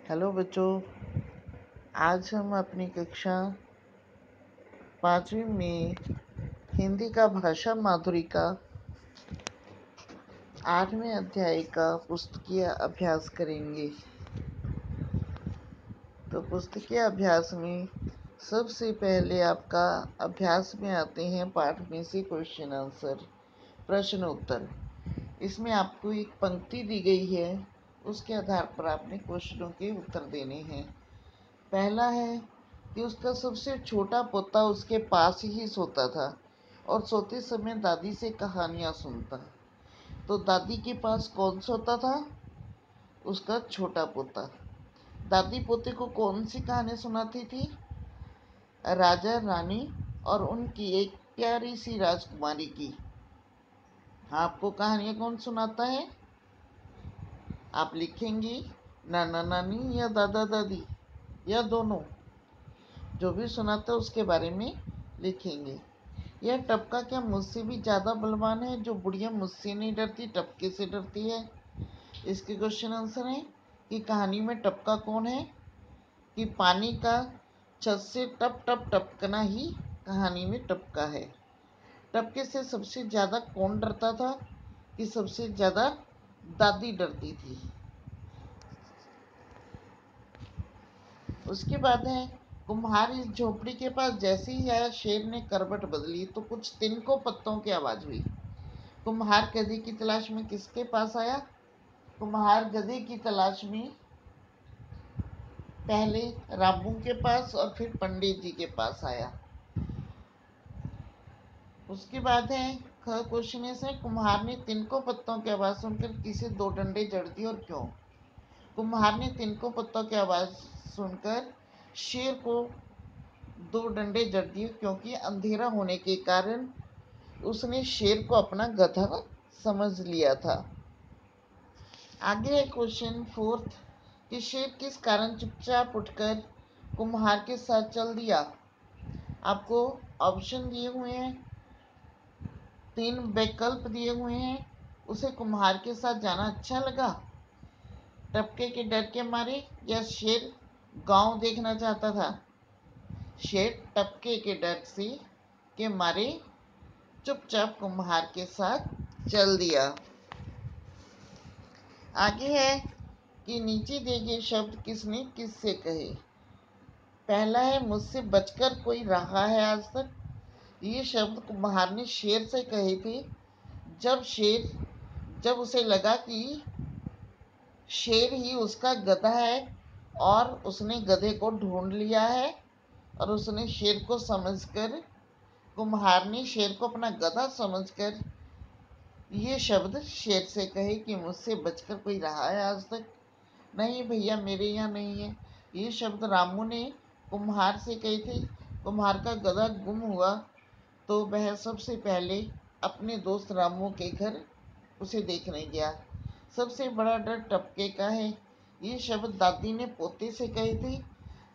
Hello बच्चों, आज हम अपनी कक्षा 5वीं में हिंदी का भाषा माधुरी का 8वें अध्याय का पुस्तकीय अभ्यास करेंगे। तो पुस्तकीय अभ्यास में सबसे पहले आपका अभ्यास में आते हैं पाठ में से क्वेश्चन आंसर, प्रश्न उत्तर। इसमें आपको एक पंक्ति दी गई है, उसके आधार पर आपने क्वेश्चनों के उत्तर देने हैं। पहला है कि उसका सबसे छोटा पोता उसके पास ही सोता था और सोते समय दादी से कहानियां सुनता। तो दादी के पास कौन सोता था? उसका छोटा पोता। दादी पोते को कौन सी कहानी सुनाती थी? राजा रानी और उनकी एक प्यारी सी राजकुमारी की। आपको कहानियां कौन सुनाता है? आप लिखेंगी नाना नानी या दादा दादी या दोनों। जो भी सुनाता है उसके बारे में लिखेंगे। यह टपका क्या मुझसे भी ज्यादा बलवान है? जो बुढ़िया मुझसे नहीं डरती, टपके से डरती है। इसके क्वेश्चन आंसर है कि कहानी में टपका कौन है? कि पानी का छत से टप टप टपकना ही कहानी में टपका है। टपके से सबसे ज्यादा कौन डरता था? कि सबसे ज्यादा दादी डरती थी। उसके बाद है कुम्हार इस झोपड़ी के पास जैसे ही आया, शेर ने करवट बदली तो कुछ तिनको पत्तों की आवाज हुई। कुम्हार गधे की तलाश में किसके पास आया? कुम्हार गधे की तलाश में पहले रामू के पास और फिर पंडित जी के पास आया। उसके बाद है क्वेश्चन से कुम्हार ने तिनको पत्तों की आवाज सुनकर किसे दो डंडे जड़ दिए और क्यों? कुम्हार ने तिनको पत्तों की आवाज सुनकर शेर को दो डंडे जड़ दिए क्योंकि अंधेरा होने के कारण उसने शेर को अपना गधा समझ लिया था। आगे है क्वेश्चन 4 कि शेर किस कारण चुपचाप उठकर कुम्हार के साथ चल दिया। आपको ऑप्शन दिए हुए हैं, 3 विकल्प दिए हुए हैं। उसे कुम्हार के साथ जाना अच्छा लगा, टपके के डर के मारे, या शेर गांव देखना चाहता था। शेर टपके के डर से के मारे चुपचाप कुम्हार के साथ चल दिया। आगे है कि नीचे दिए गए शब्द किसने किससे कहे। पहला है मुझसे बचकर कोई रहा है आज तक। ये शब्द कुम्हार ने शेर से कहे थे जब उसे लगा कि शेर ही उसका गधा है और उसने गधे को ढूंढ लिया है, और उसने शेर को समझकर, कुम्हार ने शेर को अपना गधा समझकर ये शब्द शेर से कहे कि मुझसे बचकर कोई रहा है आज तक। नहीं भैया, मेरे यहाँ नहीं है। ये शब्द रामू ने कुम्हार से कहे थे। कुम्हार का गधा गुम हुआ तो वह सबसे पहले अपने दोस्त रामू के घर उसे देखने गया। सबसे बड़ा डर टपके का है। ये शब्द दादी ने पोते से कहे थे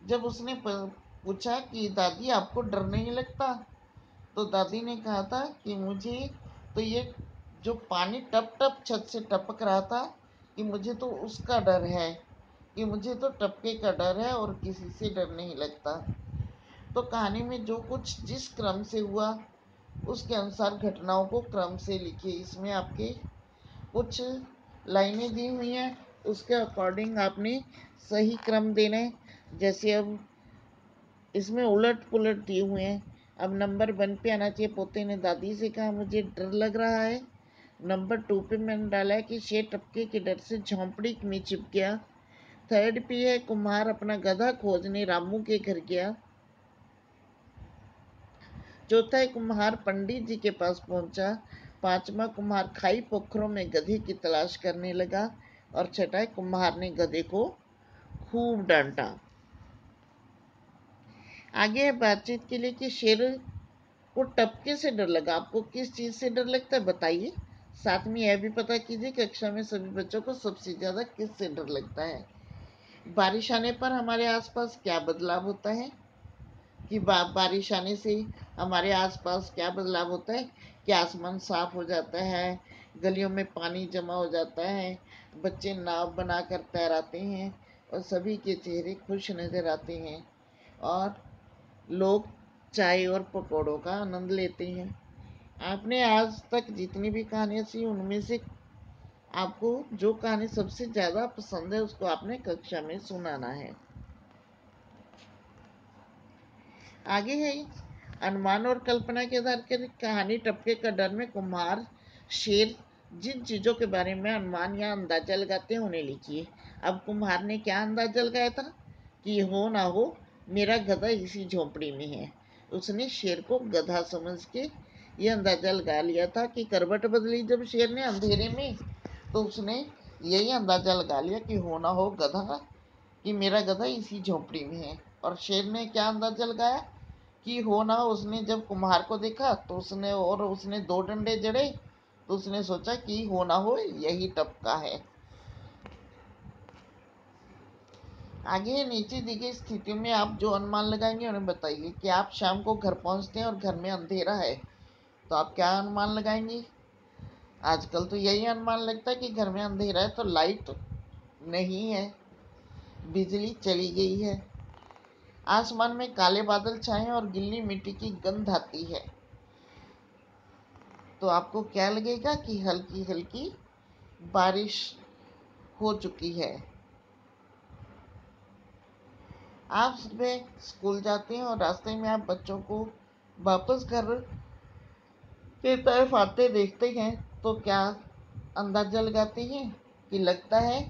जब उसने पूछा कि दादी आपको डर नहीं लगता। तो दादी ने कहा था कि मुझे तो ये जो पानी टप टप छत से टपक रहा था कि मुझे तो उसका डर है, कि मुझे तो टपके का डर है और किसी से डर नहीं लगता। तो कहानी में जो कुछ जिस क्रम से हुआ उसके अनुसार घटनाओं को क्रम से लिखिए। इसमें आपके कुछ लाइनें दी हुई हैं, उसके अकॉर्डिंग आपने सही क्रम देना है। जैसे अब इसमें उलट पुलट दिए हुए हैं। अब नंबर 1 पे आना चाहिए, पोते ने दादी से कहा मुझे डर लग रहा है। नंबर 2 पे मैंने डाला है कि शेर टपके के डर से झोंपड़ी में छिप गया। 3rd पे है कुम्हार अपना गधा खोजने रामू के घर गया। 4था है कुम्हार पंडित जी के पास पहुंचा। 5वां कुम्हार खाई पोखरों में गधे की तलाश करने लगा। और 6था है कुम्हार ने गधे को खूब डांटा। आगे है बातचीत के लिए कि शेर को टपके से डर लगा। आपको किस चीज से डर लगता है बताइए। साथ में यह भी पता कीजिए कक्षा में सभी बच्चों को सबसे ज्यादा किस से डर लगता है। बारिश आने पर हमारे आसपास क्या बदलाव होता है? कि बारिश आने से हमारे आसपास क्या बदलाव होता है? कि आसमान साफ हो जाता है, गलियों में पानी जमा हो जाता है, बच्चे नाव बनाकर तैराते हैं और सभी के चेहरे खुश नजर आते हैं और लोग चाय और पकौड़ों का आनंद लेते हैं। आपने आज तक जितनी भी कहानियां सुनी उनमें से आपको जो कहानी सबसे ज्यादा पसंद है उसको आपने कक्षा में सुनाना है। आगे है अनुमान और कल्पना के आधार पर कहानी टपके का डर में कुम्हार शेर जिन चीजों के बारे में अनुमान या अंदाजा लगाते हैं उन्हें लिखिए। अब कुम्हार ने क्या अंदाजा लगाया था कि हो ना हो मेरा गधा इसी झोपड़ी में है। उसने शेर को गधा समझ के ये अंदाजा लगा लिया था कि करवट बदली जब शेर ने अंधेरे में, तो उसने यही अंदाजा लगा लिया कि हो ना हो गधा कि मेरा गधा इसी झोपड़ी में है। और शेर ने क्या अंदाजा लगाया कि हो ना, उसने जब कुम्हार को देखा तो उसने दो डंडे जड़े, तो उसने सोचा कि हो ना हो यही टपका है। आगे नीचे दी गई स्थिति में आप जो अनुमान लगाएंगे उन्हें बताइए कि आप शाम को घर पहुंचते हैं और घर में अंधेरा है, तो आप क्या अनुमान लगाएंगे। आजकल तो यही अनुमान लगता है कि घर में अंधेरा है तो लाइट नहीं है, बिजली चली गई है। आसमान में काले बादल छाए और गिल्ली मिट्टी की गंध आती है, तो आपको क्या लगेगा कि हल्की हल्की बारिश हो चुकी है। आप सुबह स्कूल जाते हैं और रास्ते में आप बच्चों को वापस घर की तरफ आते देखते हैं, तो क्या अंदाजा लगाते हैं कि लगता है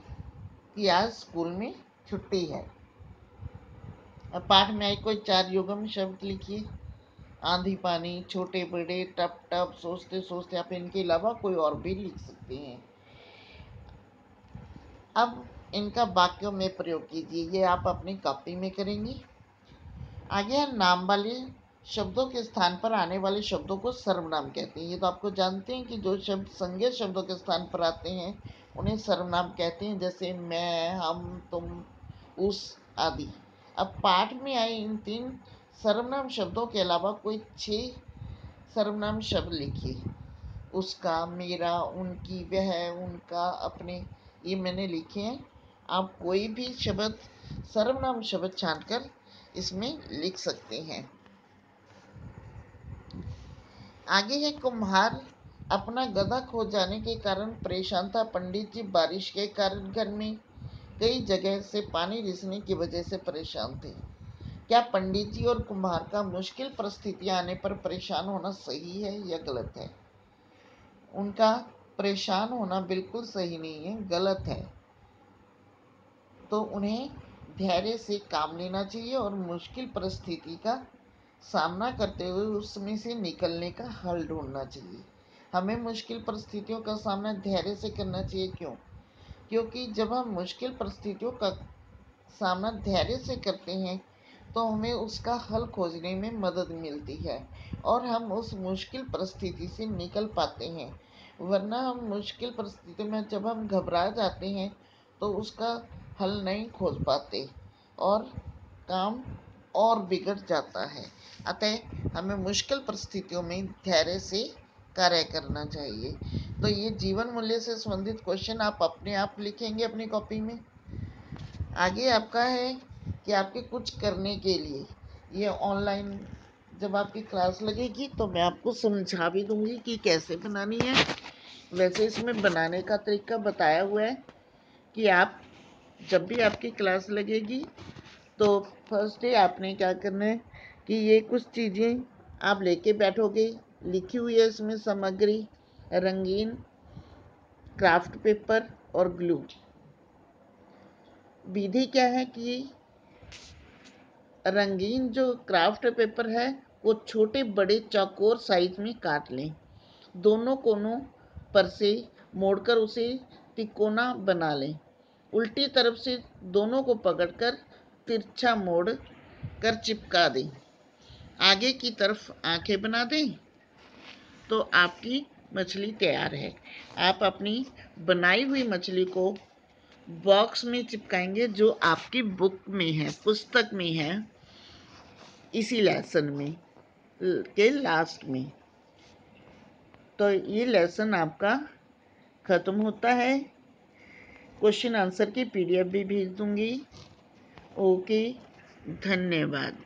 कि आज स्कूल में छुट्टी है। अब पाठ में आए कोई 4 युग्म शब्द लिखिए। आंधी पानी, छोटे बड़े, टप टप, सोचते सोचते। आप इनके अलावा कोई और भी लिख सकते हैं। अब इनका वाक्यों में प्रयोग कीजिए, ये आप अपनी कॉपी में करेंगे। आगे है नाम वाले शब्दों के स्थान पर आने वाले शब्दों को सर्वनाम कहते हैं। ये तो आपको जानते हैं कि जो शब्द संज्ञा शब्दों के स्थान पर आते हैं उन्हें सर्वनाम कहते हैं, जैसे मैं, हम, तुम, उस आदि। अब पाठ में आए इन 3 सर्वनाम शब्दों के अलावा कोई 6 सर्वनाम शब्द लिखिए। उसका, मेरा, उनकी, वह, उनका, अपने, ये मैंने लिखे हैं। आप कोई भी शब्द सर्वनाम शब्द छांटकर इसमें लिख सकते हैं। आगे है कुम्हार अपना गधा खो जाने के कारण परेशान था। पंडित जी बारिश के कारण घर में कई जगह से पानी रिसने की वजह से परेशान थे। क्या पंडित जी और कुम्हार का मुश्किल परिस्थितियां आने पर परेशान होना सही है या गलत है। उनका परेशान होना बिल्कुल सही नहीं है, गलत है। तो उन्हें धैर्य से काम लेना चाहिए और मुश्किल परिस्थिति का सामना करते हुए उसमें से निकलने का हल ढूंढना चाहिए। हमें मुश्किल परिस्थितियों का सामना धैर्य से करना चाहिए। क्यों? क्योंकि जब हम मुश्किल परिस्थितियों का सामना धैर्य से करते हैं तो हमें उसका हल खोजने में मदद मिलती है और हम उस मुश्किल परिस्थिति से निकल पाते हैं। वरना हम मुश्किल परिस्थिति में जब हम घबरा जाते हैं तो उसका हल नहीं खोज पाते और काम और बिगड़ जाता है। अतः हमें मुश्किल परिस्थितियों में धैर्य से कार्य करना चाहिए। तो ये जीवन मूल्य से संबंधित क्वेश्चन आप अपने आप लिखेंगे अपनी कॉपी में। आगे आपका है कि आपके कुछ करने के लिए ये ऑनलाइन जब आपकी क्लास लगेगी तो मैं आपको समझा भी दूंगी कि कैसे बनानी है। वैसे इसमें बनाने का तरीका बताया हुआ है कि आप जब भी आपकी क्लास लगेगी तो फर्स्ट डे आपने क्या करना है कि ये कुछ चीज़ें आप लेके बैठोगे। लिखी हुई है इसमें सामग्री, रंगीन क्राफ्ट पेपर और ग्लू। विधि क्या है कि रंगीन जो क्राफ्ट पेपर है वो छोटे बड़े चौकोर साइज में काट लें। दोनों कोनों पर से मोड़कर उसे तिकोना बना लें। उल्टी तरफ से दोनों को पकड़कर तिरछा मोड़ कर चिपका दें। आगे की तरफ आंखें बना दें तो आपकी मछली तैयार है। आप अपनी बनाई हुई मछली को बॉक्स में चिपकाएंगे जो आपकी बुक में है, पुस्तक में है, इसी लेसन में के लास्ट में। तो ये लेसन आपका खत्म होता है। क्वेश्चन आंसर की PDF भी भेज दूंगी। ओके, धन्यवाद।